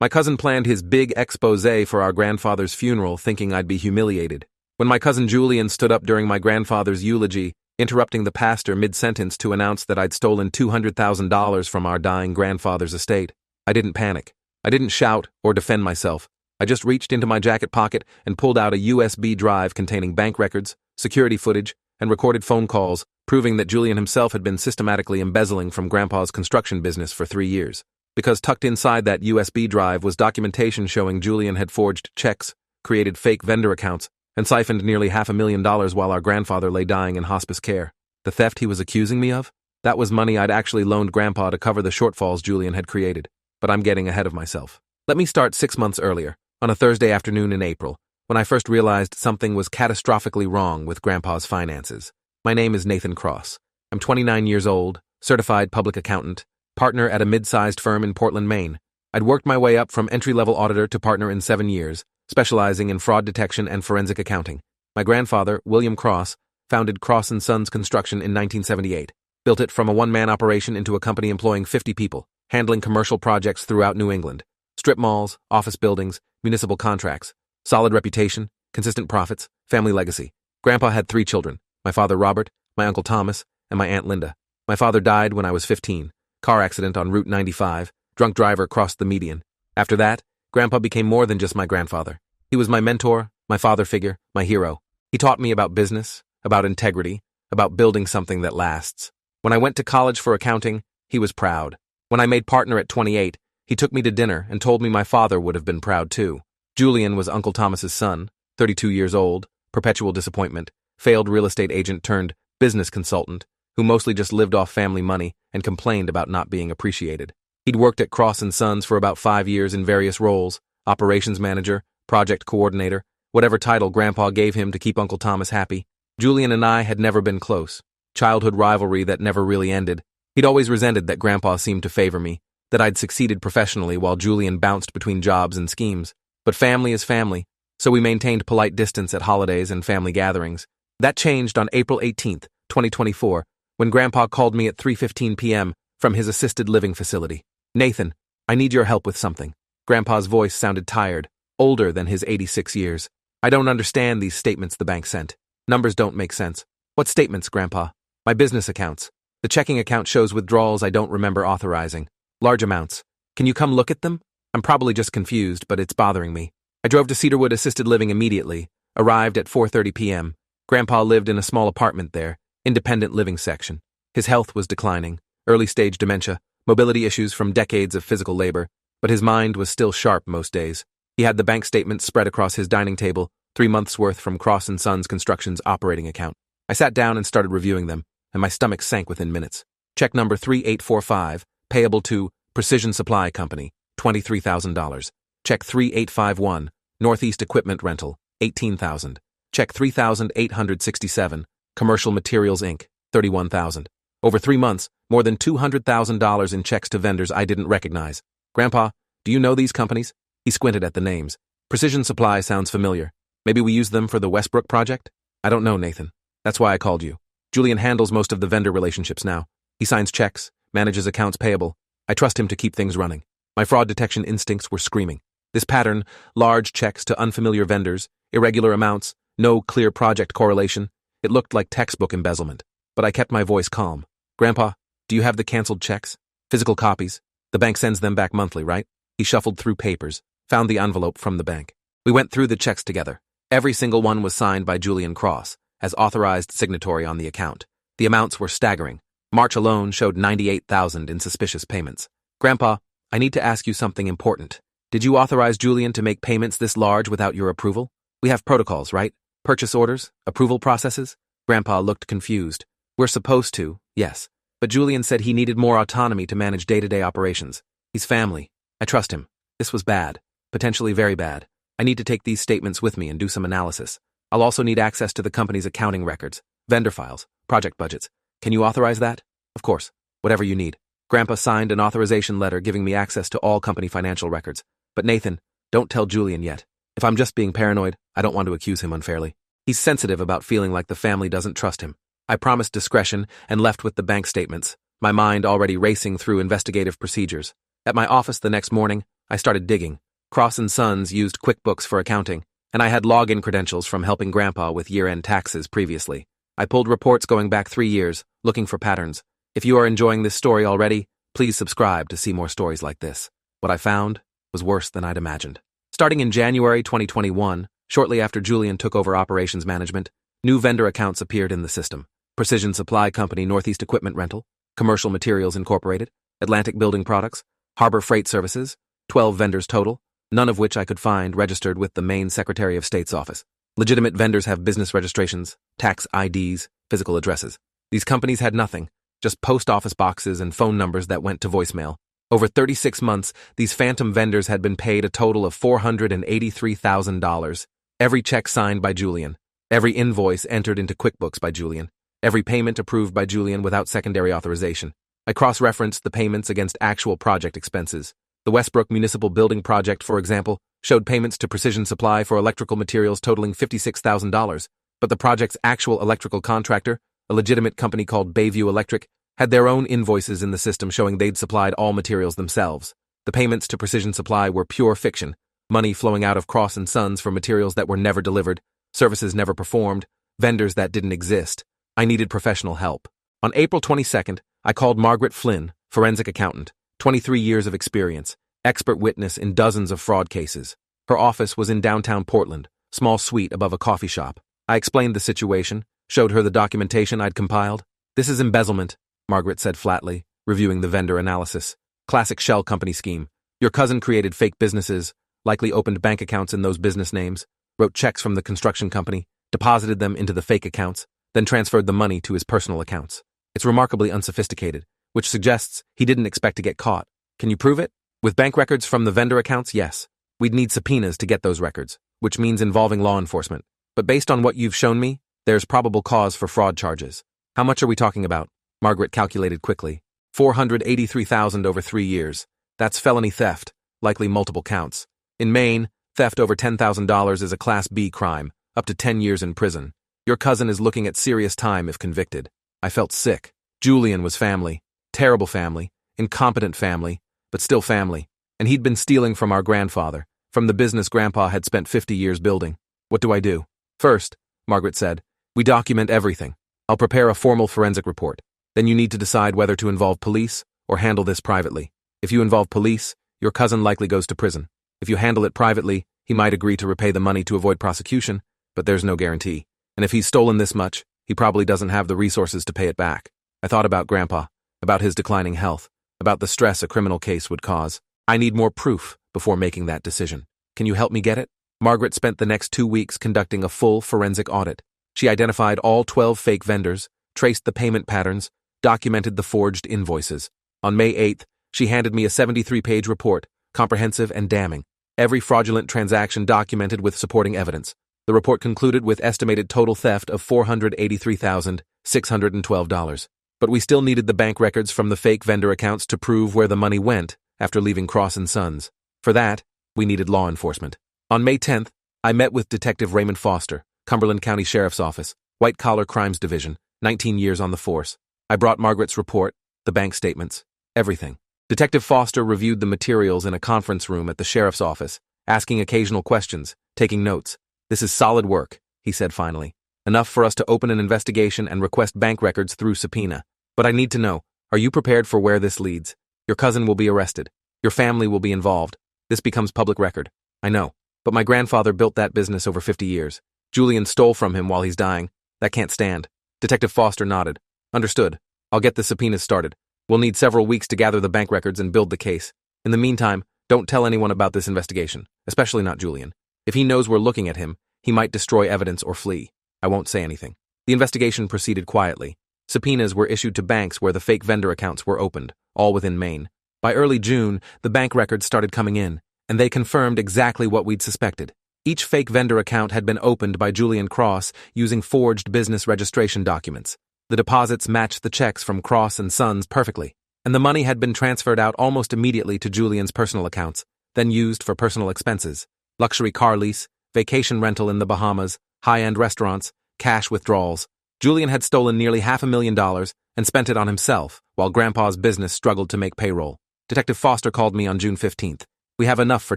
My cousin planned his big exposé for our grandfather's funeral, thinking I'd be humiliated. When my cousin Julian stood up during my grandfather's eulogy, interrupting the pastor mid-sentence to announce that I'd stolen $200,000 from our dying grandfather's estate, I didn't panic. I didn't shout or defend myself. I just reached into my jacket pocket and pulled out a USB drive containing bank records, security footage, and recorded phone calls, proving that Julian himself had been systematically embezzling from Grandpa's construction business for 3 years. Because tucked inside that USB drive was documentation showing Julian had forged checks, created fake vendor accounts, and siphoned nearly $500,000 while our grandfather lay dying in hospice care. The theft he was accusing me of? That was money I'd actually loaned Grandpa to cover the shortfalls Julian had created. But I'm getting ahead of myself. Let me start 6 months earlier, on a Thursday afternoon in April, when I first realized something was catastrophically wrong with Grandpa's finances. My name is Nathan Cross. I'm 29 years old, certified public accountant, partner at a mid-sized firm in Portland, Maine. I'd worked my way up from entry-level auditor to partner in 7 years, specializing in fraud detection and forensic accounting. My grandfather, William Cross, founded Cross & Sons Construction in 1978, built it from a one-man operation into a company employing 50 people, handling commercial projects throughout New England. Strip malls, office buildings, municipal contracts. Solid reputation, consistent profits, family legacy. Grandpa had 3 children, my father Robert, my uncle Thomas, and my aunt Linda. My father died when I was 15. Car accident on Route 95, drunk driver crossed the median. After that, Grandpa became more than just my grandfather. He was my mentor, my father figure, my hero. He taught me about business, about integrity, about building something that lasts. When I went to college for accounting, he was proud. When I made partner at 28, he took me to dinner and told me my father would have been proud too. Julian was Uncle Thomas's son, 32 years old, perpetual disappointment, failed real estate agent turned business consultant, who mostly just lived off family money and complained about not being appreciated. He'd worked at Cross & Sons for about 5 years in various roles, operations manager, project coordinator, whatever title Grandpa gave him to keep Uncle Thomas happy. Julian and I had never been close. Childhood rivalry that never really ended. He'd always resented that Grandpa seemed to favor me, that I'd succeeded professionally while Julian bounced between jobs and schemes. But family is family, so we maintained polite distance at holidays and family gatherings. That changed on April 18th, 2024, when Grandpa called me at 3:15 p.m. from his assisted living facility. "Nathan, I need your help with something." Grandpa's voice sounded tired, older than his 86 years. "I don't understand these statements the bank sent. Numbers don't make sense." "What statements, Grandpa?" "My business accounts. The checking account shows withdrawals I don't remember authorizing. Large amounts. Can you come look at them? I'm probably just confused, but it's bothering me." I drove to Cedarwood Assisted Living immediately, arrived at 4:30 p.m. Grandpa lived in a small apartment there, independent living section. His health was declining, early-stage dementia, mobility issues from decades of physical labor, but his mind was still sharp most days. He had the bank statements spread across his dining table, 3 months' worth from Cross & Sons Construction's operating account. I sat down and started reviewing them, and my stomach sank within minutes. Check number 3845, payable to Precision Supply Company, $23,000. Check 3851, Northeast Equipment Rental, $18,000. Check 3867, Commercial Materials Inc., $31,000. Over 3 months, more than $200,000 in checks to vendors I didn't recognize. "Grandpa, do you know these companies?" He squinted at the names. "Precision Supply sounds familiar. Maybe we use them for the Westbrook project?" "I don't know, Nathan. That's why I called you. Julian handles most of the vendor relationships now. He signs checks, manages accounts payable. I trust him to keep things running." My fraud detection instincts were screaming. This pattern, large checks to unfamiliar vendors, irregular amounts, no clear project correlation, it looked like textbook embezzlement. But I kept my voice calm. "Grandpa, do you have the canceled checks? Physical copies? The bank sends them back monthly, right?" He shuffled through papers, found the envelope from the bank. We went through the checks together. Every single one was signed by Julian Cross, as authorized signatory on the account. The amounts were staggering. March alone showed $98,000 in suspicious payments. "Grandpa, I need to ask you something important. Did you authorize Julian to make payments this large without your approval? We have protocols, right? Purchase orders, approval processes?" Grandpa looked confused. "We're supposed to, yes. But Julian said he needed more autonomy to manage day-to-day operations. He's family. I trust him. This was bad. Potentially very bad. I need to take these statements with me and do some analysis. I'll also need access to the company's accounting records, vendor files, project budgets. Can you authorize that?" "Of course. Whatever you need." Grandpa signed an authorization letter giving me access to all company financial records. "But Nathan, don't tell Julian yet. If I'm just being paranoid, I don't want to accuse him unfairly. He's sensitive about feeling like the family doesn't trust him." I promised discretion and left with the bank statements, my mind already racing through investigative procedures. At my office the next morning, I started digging. Cross & Sons used QuickBooks for accounting, and I had login credentials from helping Grandpa with year-end taxes previously. I pulled reports going back 3 years, looking for patterns. If you are enjoying this story already, please subscribe to see more stories like this. What I found was worse than I'd imagined. Starting in January 2021, shortly after Julian took over operations management, new vendor accounts appeared in the system. Precision Supply Company, Northeast Equipment Rental, Commercial Materials Incorporated, Atlantic Building Products, Harbor Freight Services, 12 vendors total, none of which I could find registered with the Maine Secretary of State's office. Legitimate vendors have business registrations, tax IDs, physical addresses. These companies had nothing, just post office boxes and phone numbers that went to voicemail. Over 36 months, these phantom vendors had been paid a total of $483,000. Every check signed by Julian. Every invoice entered into QuickBooks by Julian. Every payment approved by Julian without secondary authorization. I cross-referenced the payments against actual project expenses. The Westbrook Municipal Building Project, for example, showed payments to Precision Supply for electrical materials totaling $56,000, but the project's actual electrical contractor, a legitimate company called Bayview Electric, had their own invoices in the system showing they'd supplied all materials themselves. The payments to Precision Supply were pure fiction, money flowing out of Cross & Sons for materials that were never delivered, services never performed, vendors that didn't exist. I needed professional help. On April 22nd, I called Margaret Flynn, forensic accountant, 23 years of experience, expert witness in dozens of fraud cases. Her office was in downtown Portland, small suite above a coffee shop. I explained the situation, showed her the documentation I'd compiled. "This is embezzlement," Margaret said flatly, reviewing the vendor analysis. "Classic shell company scheme. Your cousin created fake businesses, likely opened bank accounts in those business names, wrote checks from the construction company, deposited them into the fake accounts, then transferred the money to his personal accounts. It's remarkably unsophisticated, which suggests he didn't expect to get caught. Can you prove it? With bank records from the vendor accounts, yes. We'd need subpoenas to get those records, which means involving law enforcement. But based on what you've shown me, there's probable cause for fraud charges. How much are we talking about?" Margaret calculated quickly. $483,000 over 3 years. That's felony theft, likely multiple counts. In Maine, theft over $10,000 is a Class B crime, up to 10 years in prison. Your cousin is looking at serious time if convicted. I felt sick. Julian was family. Terrible family. Incompetent family. But still family. And he'd been stealing from our grandfather, from the business Grandpa had spent 50 years building. "What do I do?" "First," Margaret said, "we document everything. I'll prepare a formal forensic report. Then you need to decide whether to involve police or handle this privately. If you involve police, your cousin likely goes to prison. If you handle it privately, he might agree to repay the money to avoid prosecution, but there's no guarantee. And if he's stolen this much, he probably doesn't have the resources to pay it back." I thought about Grandpa, about his declining health, about the stress a criminal case would cause. I need more proof before making that decision. Can you help me get it? Margaret spent the next 2 weeks conducting a full forensic audit. She identified all 12 fake vendors, traced the payment patterns, documented the forged invoices. On May 8th, she handed me a 73-page report, comprehensive and damning. Every fraudulent transaction documented with supporting evidence. The report concluded with estimated total theft of $483,612. But we still needed the bank records from the fake vendor accounts to prove where the money went after leaving Cross & Sons. For that, we needed law enforcement. On May 10th, I met with Detective Raymond Foster, Cumberland County Sheriff's Office, White Collar Crimes Division, 19 years on the force. I brought Margaret's report, the bank statements, everything. Detective Foster reviewed the materials in a conference room at the sheriff's office, asking occasional questions, taking notes. "This is solid work," he said finally. "Enough for us to open an investigation and request bank records through subpoena. But I need to know, are you prepared for where this leads? Your cousin will be arrested. Your family will be involved. This becomes public record. I know, but my grandfather built that business over 50 years. Julian stole from him while he's dying. That can't stand." Detective Foster nodded. "Understood. I'll get the subpoenas started. We'll need several weeks to gather the bank records and build the case. In the meantime, don't tell anyone about this investigation, especially not Julian. If he knows we're looking at him, he might destroy evidence or flee. I won't say anything." The investigation proceeded quietly. Subpoenas were issued to banks where the fake vendor accounts were opened, all within Maine. By early June, the bank records started coming in, and they confirmed exactly what we'd suspected. Each fake vendor account had been opened by Julian Cross using forged business registration documents. The deposits matched the checks from Cross & Sons perfectly, and the money had been transferred out almost immediately to Julian's personal accounts, then used for personal expenses, luxury car lease, vacation rental in the Bahamas, high-end restaurants, cash withdrawals. Julian had stolen nearly $500,000 and spent it on himself, while Grandpa's business struggled to make payroll. Detective Foster called me on June 15th. We have enough for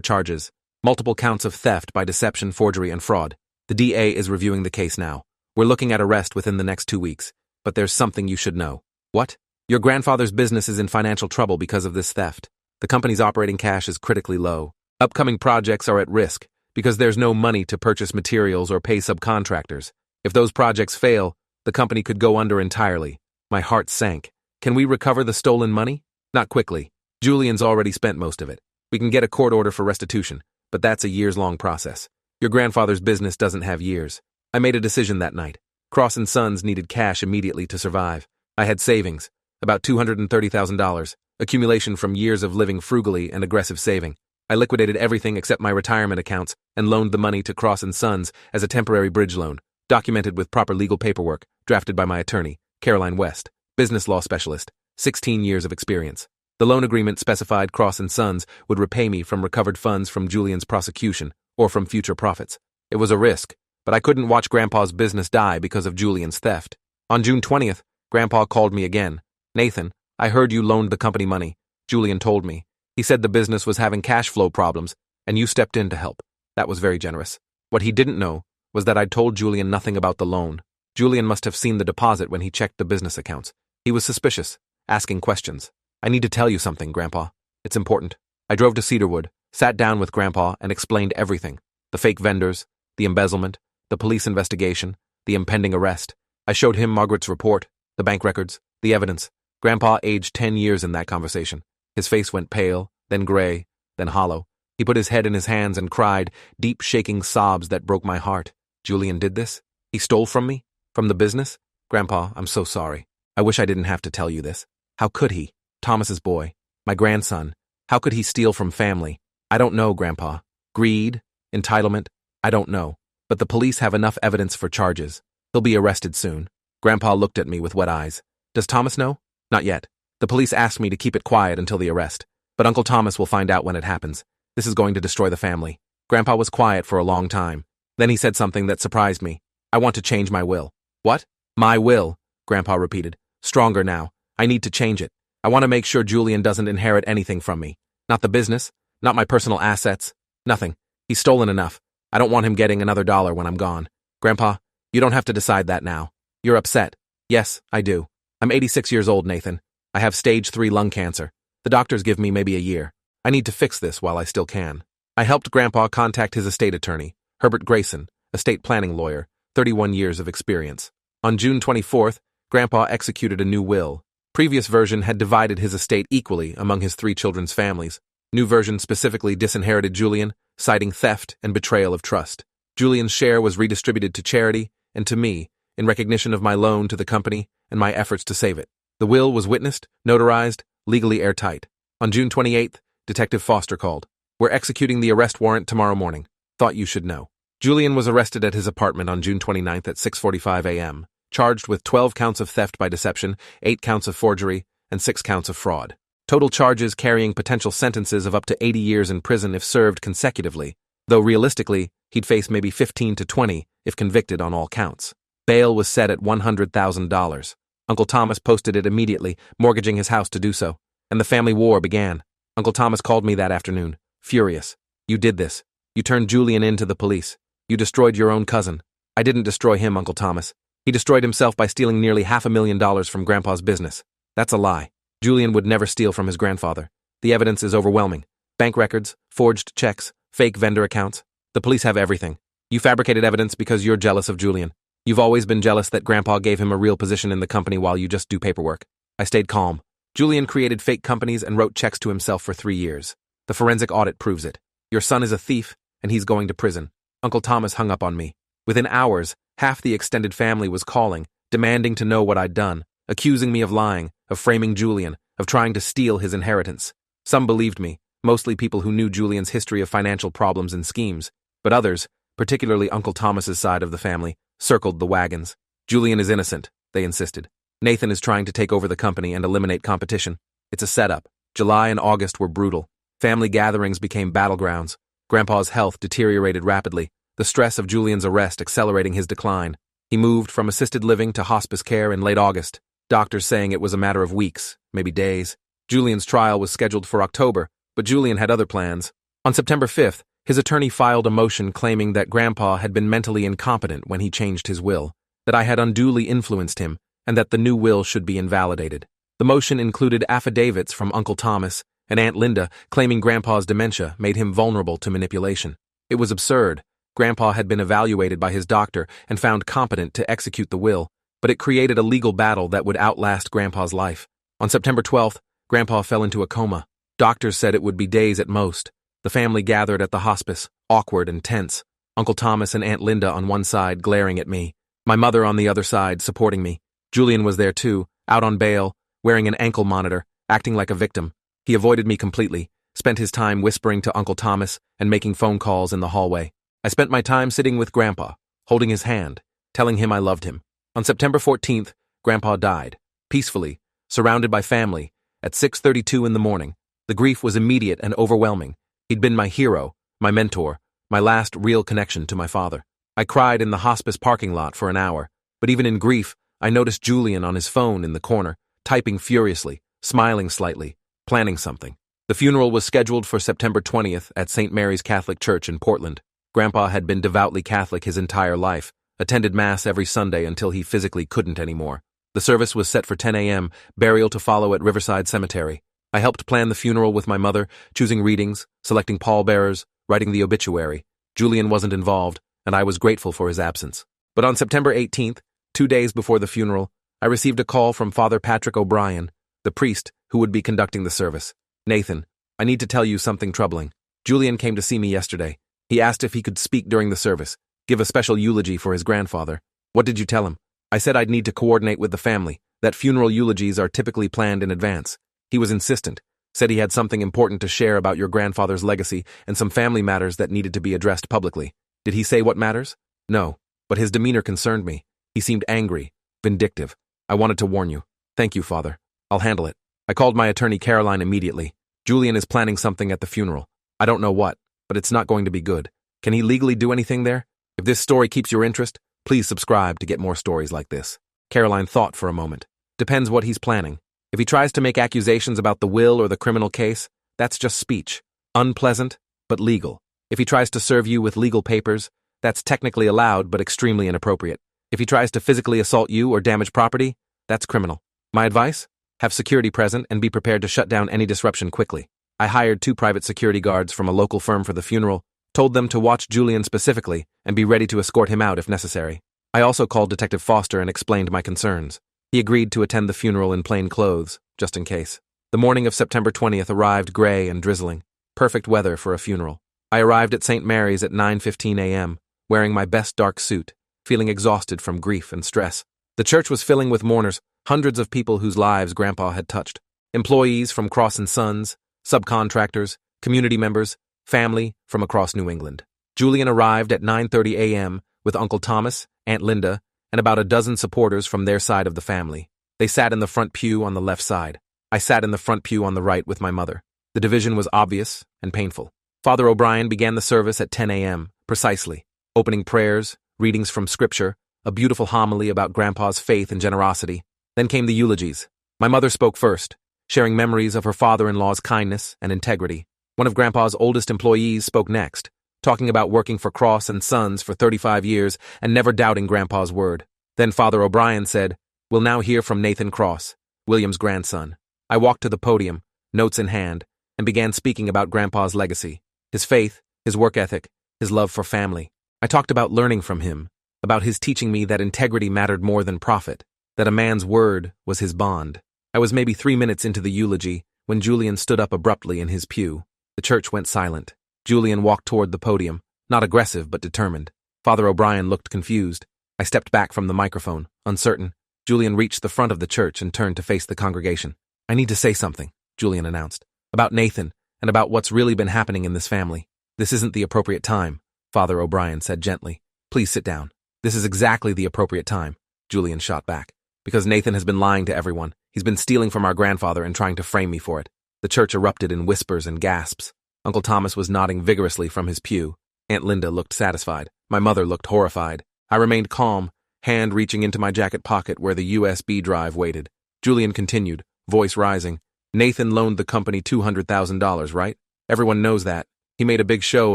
charges. Multiple counts of theft by deception, forgery, and fraud. The DA is reviewing the case now. We're looking at arrest within the next 2 weeks. But there's something you should know. What? Your grandfather's business is in financial trouble because of this theft. The company's operating cash is critically low. Upcoming projects are at risk because there's no money to purchase materials or pay subcontractors. If those projects fail, the company could go under entirely. My heart sank. Can we recover the stolen money? Not quickly. Julian's already spent most of it. We can get a court order for restitution, but that's a years-long process. Your grandfather's business doesn't have years. I made a decision that night. Cross & Sons needed cash immediately to survive. I had savings, about $230,000, accumulation from years of living frugally and aggressive saving. I liquidated everything except my retirement accounts and loaned the money to Cross & Sons as a temporary bridge loan, documented with proper legal paperwork, drafted by my attorney, Caroline West, business law specialist, 16 years of experience. The loan agreement specified Cross & Sons would repay me from recovered funds from Julian's prosecution or from future profits. It was a risk, but I couldn't watch Grandpa's business die because of Julian's theft. On June 20th, Grandpa called me again. Nathan, I heard you loaned the company money. Julian told me. He said the business was having cash flow problems, and you stepped in to help. That was very generous. What he didn't know was that I'd told Julian nothing about the loan. Julian must have seen the deposit when he checked the business accounts. He was suspicious, asking questions. I need to tell you something, Grandpa. It's important. I drove to Cedarwood, sat down with Grandpa, and explained everything. The fake vendors, the embezzlement, the police investigation, the impending arrest. I showed him Margaret's report, the bank records, the evidence. Grandpa aged 10 years in that conversation. His face went pale, then gray, then hollow. He put his head in his hands and cried, deep shaking sobs that broke my heart. Julian did this? He stole from me? From the business? Grandpa, I'm so sorry. I wish I didn't have to tell you this. How could he? Thomas's boy. My grandson. How could he steal from family? I don't know, Grandpa. Greed? Entitlement? I don't know. But the police have enough evidence for charges. He'll be arrested soon. Grandpa looked at me with wet eyes. Does Thomas know? Not yet. The police asked me to keep it quiet until the arrest. But Uncle Thomas will find out when it happens. This is going to destroy the family. Grandpa was quiet for a long time. Then he said something that surprised me. I want to change my will. What? My will, Grandpa repeated. Stronger now. I need to change it. I want to make sure Julian doesn't inherit anything from me. Not the business, not my personal assets, nothing. He's stolen enough. I don't want him getting another dollar when I'm gone. Grandpa, you don't have to decide that now. You're upset. Yes, I do. I'm 86 years old, Nathan. I have stage 3 lung cancer. The doctors give me maybe a year. I need to fix this while I still can. I helped Grandpa contact his estate attorney, Herbert Grayson, estate planning lawyer, 31 years of experience. On June 24th, Grandpa executed a new will. Previous version had divided his estate equally among his 3 children's families. New version specifically disinherited Julian, citing theft and betrayal of trust. Julian's share was redistributed to charity and to me in recognition of my loan to the company and my efforts to save it. The will was witnessed, notarized, legally airtight. On June 28th, Detective Foster called. We're executing the arrest warrant tomorrow morning. Thought you should know. Julian was arrested at his apartment on June 29th at 6:45 a.m., charged with 12 counts of theft by deception, 8 counts of forgery, and 6 counts of fraud. Total charges carrying potential sentences of up to 80 years in prison if served consecutively, though realistically, he'd face maybe 15 to 20 if convicted on all counts. Bail was set at $100,000. Uncle Thomas posted it immediately, mortgaging his house to do so, and the family war began. Uncle Thomas called me that afternoon, furious. You did this. You turned Julian in to the police. You destroyed your own cousin. I didn't destroy him, Uncle Thomas. He destroyed himself by stealing nearly $500,000 from Grandpa's business. That's a lie. Julian would never steal from his grandfather. The evidence is overwhelming. Bank records, forged checks, fake vendor accounts. The police have everything. You fabricated evidence because you're jealous of Julian. You've always been jealous that Grandpa gave him a real position in the company while you just do paperwork. I stayed calm. Julian created fake companies and wrote checks to himself for 3 years. The forensic audit proves it. Your son is a thief, and he's going to prison. Uncle Thomas hung up on me. Within hours, half the extended family was calling, demanding to know what I'd done, accusing me of lying, of framing Julian, of trying to steal his inheritance. Some believed me, mostly people who knew Julian's history of financial problems and schemes, but others, particularly Uncle Thomas's side of the family, circled the wagons. Julian is innocent, they insisted. Nathan is trying to take over the company and eliminate competition. It's a setup. July and August were brutal. Family gatherings became battlegrounds. Grandpa's health deteriorated rapidly, the stress of Julian's arrest accelerating his decline. He moved from assisted living to hospice care in late August, doctors saying it was a matter of weeks, maybe days. Julian's trial was scheduled for October, but Julian had other plans. On September 5th, his attorney filed a motion claiming that Grandpa had been mentally incompetent when he changed his will, that I had unduly influenced him, and that the new will should be invalidated. The motion included affidavits from Uncle Thomas and Aunt Linda claiming Grandpa's dementia made him vulnerable to manipulation. It was absurd. Grandpa had been evaluated by his doctor and found competent to execute the will, but it created a legal battle that would outlast Grandpa's life. On September 12th, Grandpa fell into a coma. Doctors said it would be days at most. The family gathered at the hospice, awkward and tense. Uncle Thomas and Aunt Linda on one side glaring at me, my mother on the other side supporting me. Julian was there too, out on bail, wearing an ankle monitor, acting like a victim. He avoided me completely, spent his time whispering to Uncle Thomas and making phone calls in the hallway. I spent my time sitting with Grandpa, holding his hand, telling him I loved him. On September 14th, Grandpa died, peacefully, surrounded by family, at 6:32 in the morning. The grief was immediate and overwhelming. He'd been my hero, my mentor, my last real connection to my father. I cried in the hospice parking lot for an hour, but even in grief, I noticed Julian on his phone in the corner, typing furiously, smiling slightly, planning something. The funeral was scheduled for September 20th at St. Mary's Catholic Church in Portland. Grandpa had been devoutly Catholic his entire life, attended Mass every Sunday until he physically couldn't anymore. The service was set for 10 a.m., burial to follow at Riverside Cemetery. I helped plan the funeral with my mother, choosing readings, selecting pallbearers, writing the obituary. Julian wasn't involved, and I was grateful for his absence. But on September 18th, 2 days before the funeral, I received a call from Father Patrick O'Brien, the priest who would be conducting the service. "Nathan, I need to tell you something troubling. Julian came to see me yesterday. He asked if he could speak during the service, give a special eulogy for his grandfather. What did you tell him?" I said I'd need to coordinate with the family, that funeral eulogies are typically planned in advance. He was insistent, said he had something important to share about your grandfather's legacy and some family matters that needed to be addressed publicly. Did he say what matters? No, but his demeanor concerned me. He seemed angry, vindictive. I wanted to warn you. Thank you, Father. I'll handle it. I called my attorney Caroline immediately. Julian is planning something at the funeral. I don't know what, but it's not going to be good. Can he legally do anything there? If this story keeps your interest, please subscribe to get more stories like this. Caroline thought for a moment. Depends what he's planning. If he tries to make accusations about the will or the criminal case, that's just speech. Unpleasant, but legal. If he tries to serve you with legal papers, that's technically allowed but extremely inappropriate. If he tries to physically assault you or damage property, that's criminal. My advice? Have security present and be prepared to shut down any disruption quickly. I hired 2 private security guards from a local firm for the funeral, told them to watch Julian specifically and be ready to escort him out if necessary. I also called Detective Foster and explained my concerns. He agreed to attend the funeral in plain clothes, just in case. The morning of September 20th arrived gray and drizzling. Perfect weather for a funeral. I arrived at St. Mary's at 9:15 a.m., wearing my best dark suit, feeling exhausted from grief and stress. The church was filling with mourners, hundreds of people whose lives Grandpa had touched. Employees from Cross & Sons, subcontractors, community members, family from across New England. Julian arrived at 9:30 a.m. with Uncle Thomas, Aunt Linda, and about a dozen supporters from their side of the family. They sat in the front pew on the left side. I sat in the front pew on the right with my mother. The division was obvious and painful. Father O'Brien began the service at 10 a.m., precisely, opening prayers, readings from Scripture, a beautiful homily about Grandpa's faith and generosity. Then came the eulogies. My mother spoke first, sharing memories of her father-in-law's kindness and integrity. One of Grandpa's oldest employees spoke next, talking about working for Cross & Sons for 35 years and never doubting Grandpa's word. Then Father O'Brien said, "We'll now hear from Nathan Cross, William's grandson." I walked to the podium, notes in hand, and began speaking about Grandpa's legacy, his faith, his work ethic, his love for family. I talked about learning from him, about his teaching me that integrity mattered more than profit, that a man's word was his bond. I was maybe 3 minutes into the eulogy when Julian stood up abruptly in his pew. The church went silent. Julian walked toward the podium, not aggressive but determined. Father O'Brien looked confused. I stepped back from the microphone, uncertain. Julian reached the front of the church and turned to face the congregation. "I need to say something," Julian announced, "about Nathan and about what's really been happening in this family." "This isn't the appropriate time," Father O'Brien said gently. "Please sit down." "This is exactly the appropriate time," Julian shot back. "Because Nathan has been lying to everyone. He's been stealing from our grandfather and trying to frame me for it." The church erupted in whispers and gasps. Uncle Thomas was nodding vigorously from his pew. Aunt Linda looked satisfied. My mother looked horrified. I remained calm, hand reaching into my jacket pocket where the USB drive waited. Julian continued, voice rising. "Nathan loaned the company $200,000, right? Everyone knows that. He made a big show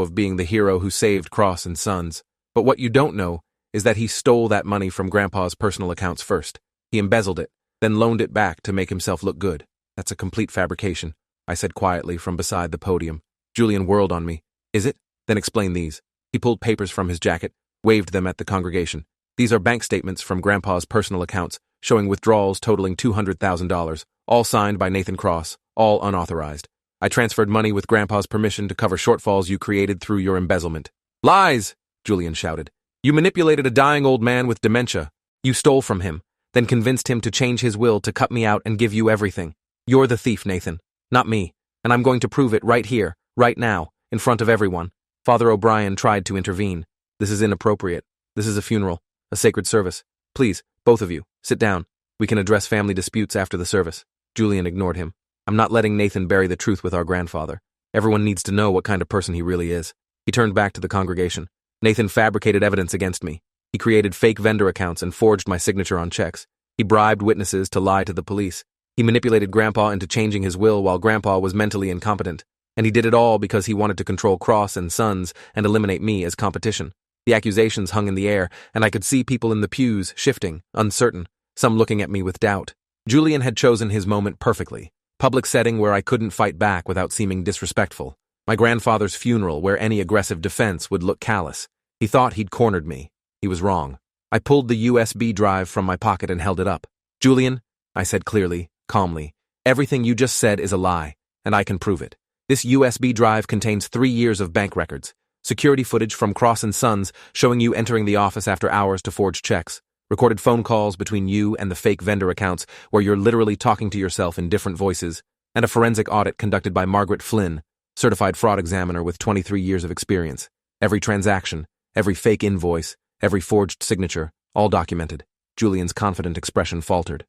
of being the hero who saved Cross and Sons. But what you don't know is that he stole that money from Grandpa's personal accounts first. He embezzled it, then loaned it back to make himself look good. That's a complete fabrication, I said quietly from beside the podium. Julian whirled on me. Is it? Then explain these. He pulled papers from his jacket, waved them at the congregation. These are bank statements from Grandpa's personal accounts, showing withdrawals totaling $200,000, all signed by Nathan Cross, all unauthorized. I transferred money with Grandpa's permission to cover shortfalls you created through your embezzlement. Lies! Julian shouted. You manipulated a dying old man with dementia. You stole from him, then convinced him to change his will to cut me out and give you everything. You're the thief, Nathan, not me, and I'm going to prove it right here, right now, in front of everyone. Father O'Brien tried to intervene. This is inappropriate. This is a funeral, a sacred service. Please, both of you, sit down. We can address family disputes after the service. Julian ignored him. I'm not letting Nathan bury the truth with our grandfather. Everyone needs to know what kind of person he really is. He turned back to the congregation. Nathan fabricated evidence against me. He created fake vendor accounts and forged my signature on checks. He bribed witnesses to lie to the police. He manipulated Grandpa into changing his will while Grandpa was mentally incompetent. And he did it all because he wanted to control Cross and Sons and eliminate me as competition. The accusations hung in the air, and I could see people in the pews shifting, uncertain, some looking at me with doubt. Julian had chosen his moment perfectly. Public setting where I couldn't fight back without seeming disrespectful. My grandfather's funeral where any aggressive defense would look callous. He thought he'd cornered me. He was wrong. I pulled the USB drive from my pocket and held it up. Julian, I said clearly, calmly, everything you just said is a lie, and I can prove it. This USB drive contains 3 years of bank records, security footage from Cross and Sons showing you entering the office after hours to forge checks, recorded phone calls between you and the fake vendor accounts where you're literally talking to yourself in different voices, and a forensic audit conducted by Margaret Flynn, certified fraud examiner with 23 years of experience. Every transaction, every fake invoice, every forged signature, all documented. Julian's confident expression faltered.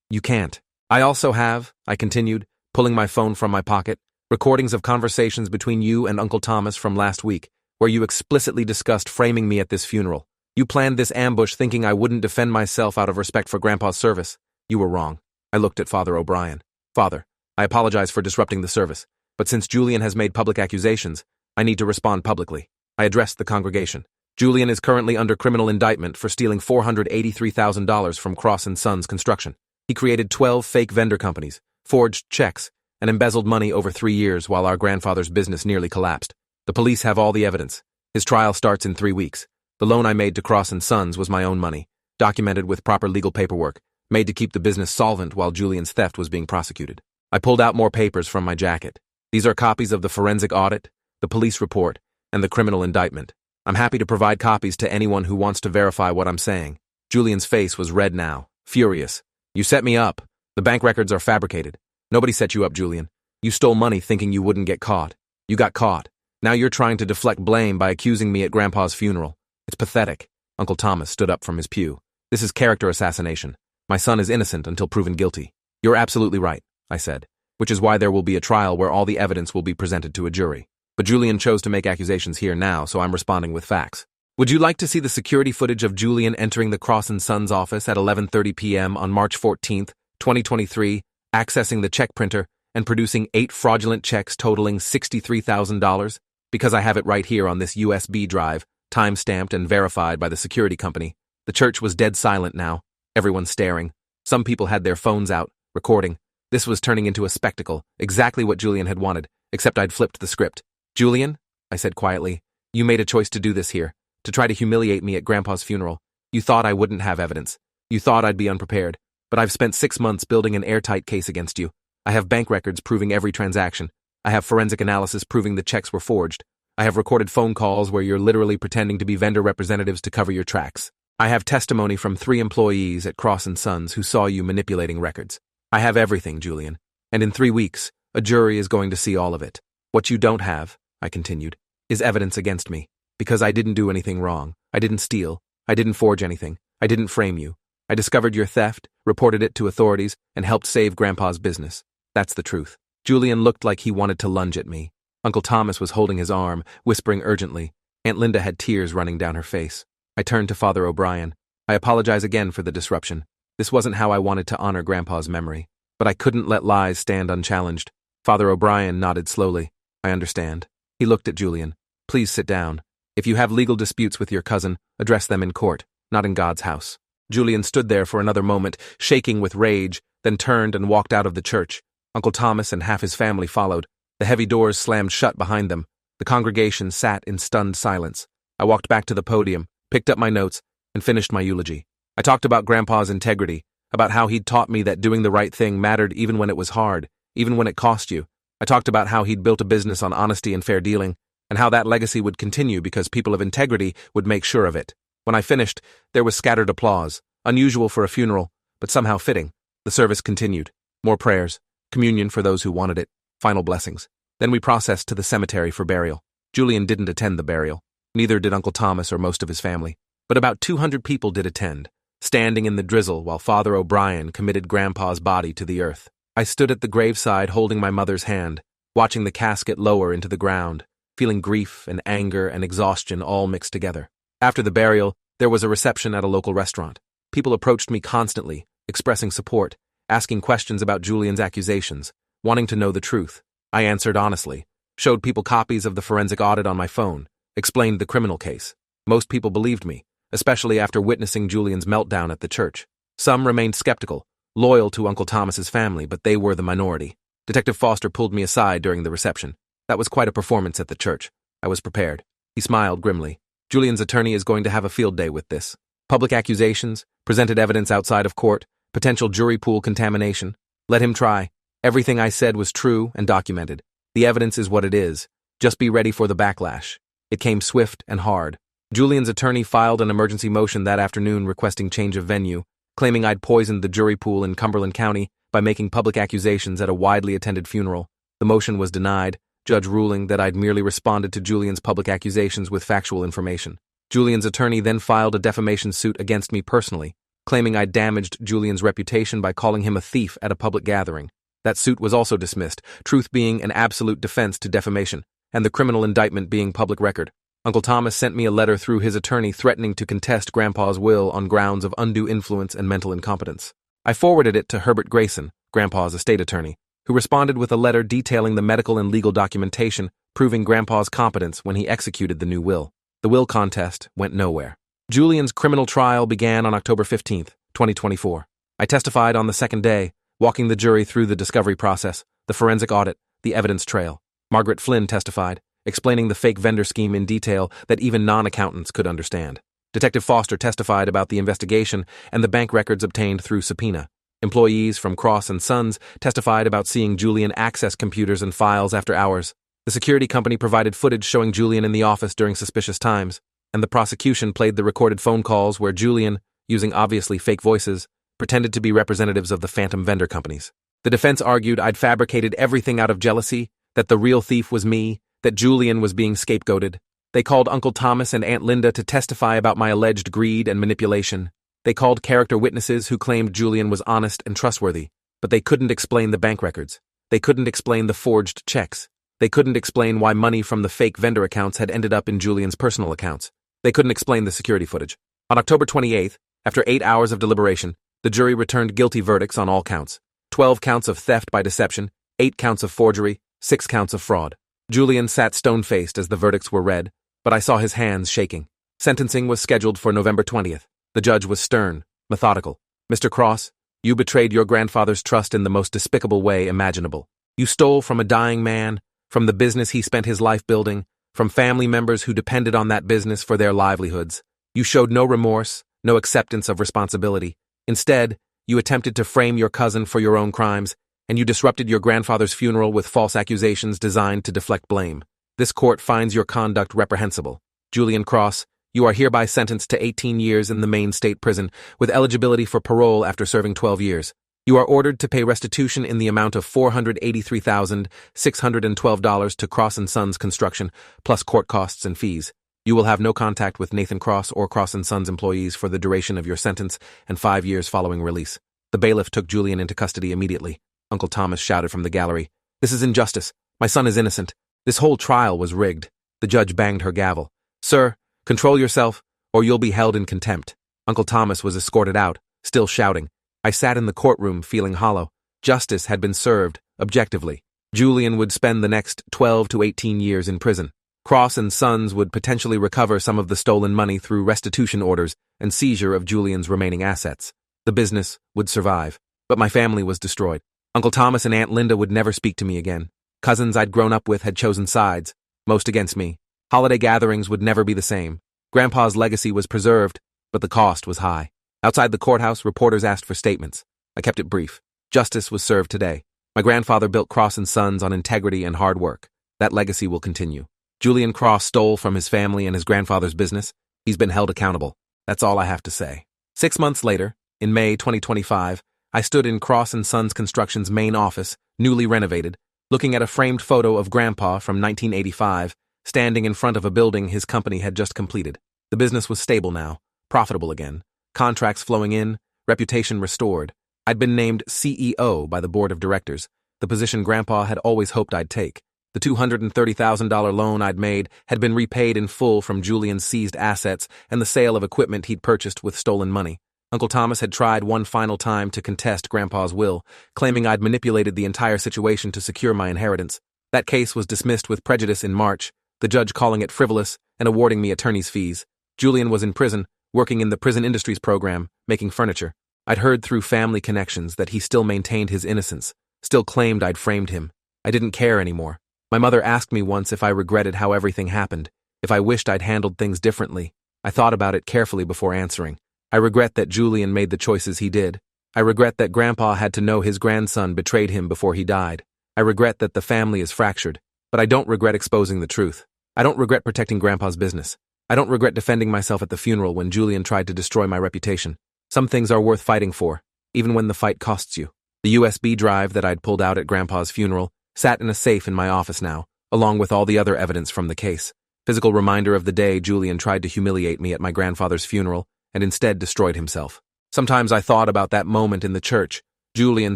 You can't. I also have, I continued, pulling my phone from my pocket, recordings of conversations between you and Uncle Thomas from last week, where you explicitly discussed framing me at this funeral. You planned this ambush thinking I wouldn't defend myself out of respect for Grandpa's service. You were wrong. I looked at Father O'Brien. Father, I apologize for disrupting the service, but since Julian has made public accusations, I need to respond publicly. I addressed the congregation. Julian is currently under criminal indictment for stealing $483,000 from Cross and Sons Construction. He created 12 fake vendor companies, forged checks, and embezzled money over 3 years while our grandfather's business nearly collapsed. The police have all the evidence. His trial starts in 3 weeks. The loan I made to Cross and Sons was my own money, documented with proper legal paperwork, made to keep the business solvent while Julian's theft was being prosecuted. I pulled out more papers from my jacket. These are copies of the forensic audit, the police report, and the criminal indictment. I'm happy to provide copies to anyone who wants to verify what I'm saying. Julian's face was red now, furious. You set me up. The bank records are fabricated. Nobody set you up, Julian. You stole money thinking you wouldn't get caught. You got caught. Now you're trying to deflect blame by accusing me at Grandpa's funeral. It's pathetic. Uncle Thomas stood up from his pew. This is character assassination. My son is innocent until proven guilty. You're absolutely right, I said, which is why there will be a trial where all the evidence will be presented to a jury. But Julian chose to make accusations here now, so I'm responding with facts. Would you like to see the security footage of Julian entering the Cross and Sons office at 11:30 p.m. on March 14th, 2023, accessing the check printer and producing 8 fraudulent checks totaling $63,000? Because I have it right here on this USB drive, time-stamped and verified by the security company. The church was dead silent now, everyone staring. Some people had their phones out, recording. This was turning into a spectacle, exactly what Julian had wanted, except I'd flipped the script. Julian, I said quietly, you made a choice to do this here, to try to humiliate me at Grandpa's funeral. You thought I wouldn't have evidence. You thought I'd be unprepared. But I've spent 6 months building an airtight case against you. I have bank records proving every transaction. I have forensic analysis proving the checks were forged. I have recorded phone calls where you're literally pretending to be vendor representatives to cover your tracks. I have testimony from 3 employees at Cross and Sons who saw you manipulating records. I have everything, Julian. And in 3 weeks, a jury is going to see all of it. What you don't have, I continued, is evidence against me. Because I didn't do anything wrong. I didn't steal. I didn't forge anything. I didn't frame you. I discovered your theft, reported it to authorities, and helped save Grandpa's business. That's the truth. Julian looked like he wanted to lunge at me. Uncle Thomas was holding his arm, whispering urgently. Aunt Linda had tears running down her face. I turned to Father O'Brien. I apologize again for the disruption. This wasn't how I wanted to honor Grandpa's memory. But I couldn't let lies stand unchallenged. Father O'Brien nodded slowly. I understand. He looked at Julian. Please sit down. If you have legal disputes with your cousin, address them in court, not in God's house. Julian stood there for another moment, shaking with rage, then turned and walked out of the church. Uncle Thomas and half his family followed. The heavy doors slammed shut behind them. The congregation sat in stunned silence. I walked back to the podium, picked up my notes, and finished my eulogy. I talked about Grandpa's integrity, about how he'd taught me that doing the right thing mattered even when it was hard, even when it cost you. I talked about how he'd built a business on honesty and fair dealing, and how that legacy would continue because people of integrity would make sure of it. When I finished, there was scattered applause, unusual for a funeral, but somehow fitting. The service continued. More prayers, communion for those who wanted it, final blessings. Then we processed to the cemetery for burial. Julian didn't attend the burial. Neither did Uncle Thomas or most of his family. But about 200 people did attend, standing in the drizzle while Father O'Brien committed Grandpa's body to the earth. I stood at the graveside holding my mother's hand, watching the casket lower into the ground, feeling grief and anger and exhaustion all mixed together. After the burial, there was a reception at a local restaurant. People approached me constantly, expressing support, asking questions about Julian's accusations, wanting to know the truth. I answered honestly, showed people copies of the forensic audit on my phone, explained the criminal case. Most people believed me, especially after witnessing Julian's meltdown at the church. Some remained skeptical, loyal to Uncle Thomas's family, but they were the minority. Detective Foster pulled me aside during the reception. That was quite a performance at the church. I was prepared. He smiled grimly. Julian's attorney is going to have a field day with this. Public accusations, presented evidence outside of court, potential jury pool contamination. Let him try. Everything I said was true and documented. The evidence is what it is. Just be ready for the backlash. It came swift and hard. Julian's attorney filed an emergency motion that afternoon requesting change of venue, claiming I'd poisoned the jury pool in Cumberland County by making public accusations at a widely attended funeral. The motion was denied, judge ruling that I'd merely responded to Julian's public accusations with factual information. Julian's attorney then filed a defamation suit against me personally, claiming I'd damaged Julian's reputation by calling him a thief at a public gathering. That suit was also dismissed, truth being an absolute defense to defamation, and the criminal indictment being public record. Uncle Thomas sent me a letter through his attorney threatening to contest Grandpa's will on grounds of undue influence and mental incompetence. I forwarded it to Herbert Grayson, Grandpa's estate attorney, who responded with a letter detailing the medical and legal documentation proving Grandpa's competence when he executed the new will. The will contest went nowhere. Julian's criminal trial began on October 15, 2024. I testified on the second day, walking the jury through the discovery process, the forensic audit, the evidence trail. Margaret Flynn testified, explaining the fake vendor scheme in detail that even non-accountants could understand. Detective Foster testified about the investigation and the bank records obtained through subpoena. Employees from Cross & Sons testified about seeing Julian access computers and files after hours. The security company provided footage showing Julian in the office during suspicious times, and the prosecution played the recorded phone calls where Julian, using obviously fake voices, pretended to be representatives of the phantom vendor companies. The defense argued I'd fabricated everything out of jealousy, that the real thief was me, that Julian was being scapegoated. They called Uncle Thomas and Aunt Linda to testify about my alleged greed and manipulation. They called character witnesses who claimed Julian was honest and trustworthy, but they couldn't explain the bank records. They couldn't explain the forged checks. They couldn't explain why money from the fake vendor accounts had ended up in Julian's personal accounts. They couldn't explain the security footage. On October 28th, after 8 hours of deliberation, the jury returned guilty verdicts on all counts. 12 counts of theft by deception, 8 counts of forgery, 6 counts of fraud. Julian sat stone-faced as the verdicts were read, but I saw his hands shaking. Sentencing was scheduled for November 20th. The judge was stern, methodical. Mr. Cross, you betrayed your grandfather's trust in the most despicable way imaginable. You stole from a dying man, from the business he spent his life building, from family members who depended on that business for their livelihoods. You showed no remorse, no acceptance of responsibility. Instead, you attempted to frame your cousin for your own crimes, and you disrupted your grandfather's funeral with false accusations designed to deflect blame. This court finds your conduct reprehensible. Julian Cross, you are hereby sentenced to 18 years in the Maine State Prison, with eligibility for parole after serving 12 years. You are ordered to pay restitution in the amount of $483,612 to Cross & Sons Construction, plus court costs and fees. You will have no contact with Nathan Cross or Cross & Sons employees for the duration of your sentence and 5 years following release. The bailiff took Julian into custody immediately. Uncle Thomas shouted from the gallery, "This is injustice. My son is innocent. This whole trial was rigged." The judge banged her gavel. "Sir, control yourself, or you'll be held in contempt." Uncle Thomas was escorted out, still shouting. I sat in the courtroom feeling hollow. Justice had been served, objectively. Julian would spend the next 12 to 18 years in prison. Cross and Sons would potentially recover some of the stolen money through restitution orders and seizure of Julian's remaining assets. The business would survive, but my family was destroyed. Uncle Thomas and Aunt Linda would never speak to me again. Cousins I'd grown up with had chosen sides, most against me. Holiday gatherings would never be the same. Grandpa's legacy was preserved, but the cost was high. Outside the courthouse, reporters asked for statements. I kept it brief. Justice was served today. My grandfather built Cross and Sons on integrity and hard work. That legacy will continue. Julian Cross stole from his family and his grandfather's business. He's been held accountable. That's all I have to say. 6 months later, in May 2025, I stood in Cross and Sons Construction's main office, newly renovated, looking at a framed photo of Grandpa from 1985, standing in front of a building his company had just completed. The business was stable now, profitable again, contracts flowing in, reputation restored. I'd been named CEO by the board of directors, the position Grandpa had always hoped I'd take. The $230,000 loan I'd made had been repaid in full from Julian's seized assets and the sale of equipment he'd purchased with stolen money. Uncle Thomas had tried one final time to contest Grandpa's will, claiming I'd manipulated the entire situation to secure my inheritance. That case was dismissed with prejudice in March, the judge calling it frivolous and awarding me attorney's fees. Julian was in prison, working in the prison industries program, making furniture. I'd heard through family connections that he still maintained his innocence, still claimed I'd framed him. I didn't care anymore. My mother asked me once if I regretted how everything happened, if I wished I'd handled things differently. I thought about it carefully before answering. I regret that Julian made the choices he did. I regret that Grandpa had to know his grandson betrayed him before he died. I regret that the family is fractured, but I don't regret exposing the truth. I don't regret protecting Grandpa's business. I don't regret defending myself at the funeral when Julian tried to destroy my reputation. Some things are worth fighting for, even when the fight costs you. The USB drive that I'd pulled out at Grandpa's funeral sat in a safe in my office now, along with all the other evidence from the case. Physical reminder of the day Julian tried to humiliate me at my grandfather's funeral and instead destroyed himself. Sometimes I thought about that moment in the church, Julian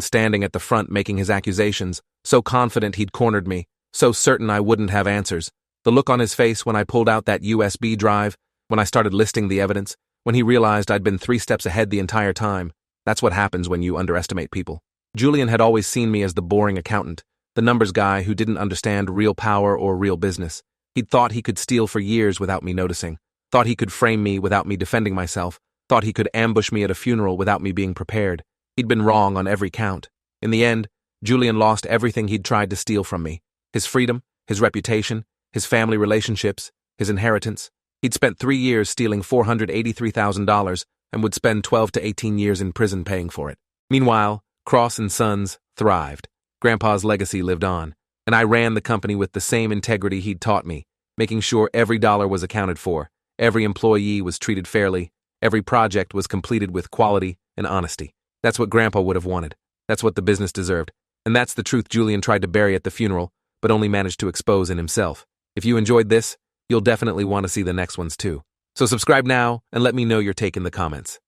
standing at the front making his accusations, so confident he'd cornered me, so certain I wouldn't have answers. The look on his face when I pulled out that USB drive, when I started listing the evidence, when he realized I'd been 3 steps ahead the entire time. That's what happens when you underestimate people. Julian had always seen me as the boring accountant, the numbers guy who didn't understand real power or real business. He'd thought he could steal for years without me noticing, thought he could frame me without me defending myself, thought he could ambush me at a funeral without me being prepared. He'd been wrong on every count. In the end, Julian lost everything he'd tried to steal from me. His freedom, his reputation, his family relationships, his inheritance. He'd spent 3 years stealing $483,000 and would spend 12 to 18 years in prison paying for it. Meanwhile, Cross and Sons thrived. Grandpa's legacy lived on, and I ran the company with the same integrity he'd taught me, making sure every dollar was accounted for, every employee was treated fairly, every project was completed with quality and honesty. That's what Grandpa would have wanted. That's what the business deserved. And that's the truth Julian tried to bury at the funeral, but only managed to expose in himself. If you enjoyed this, you'll definitely want to see the next ones too. So subscribe now and let me know your take in the comments.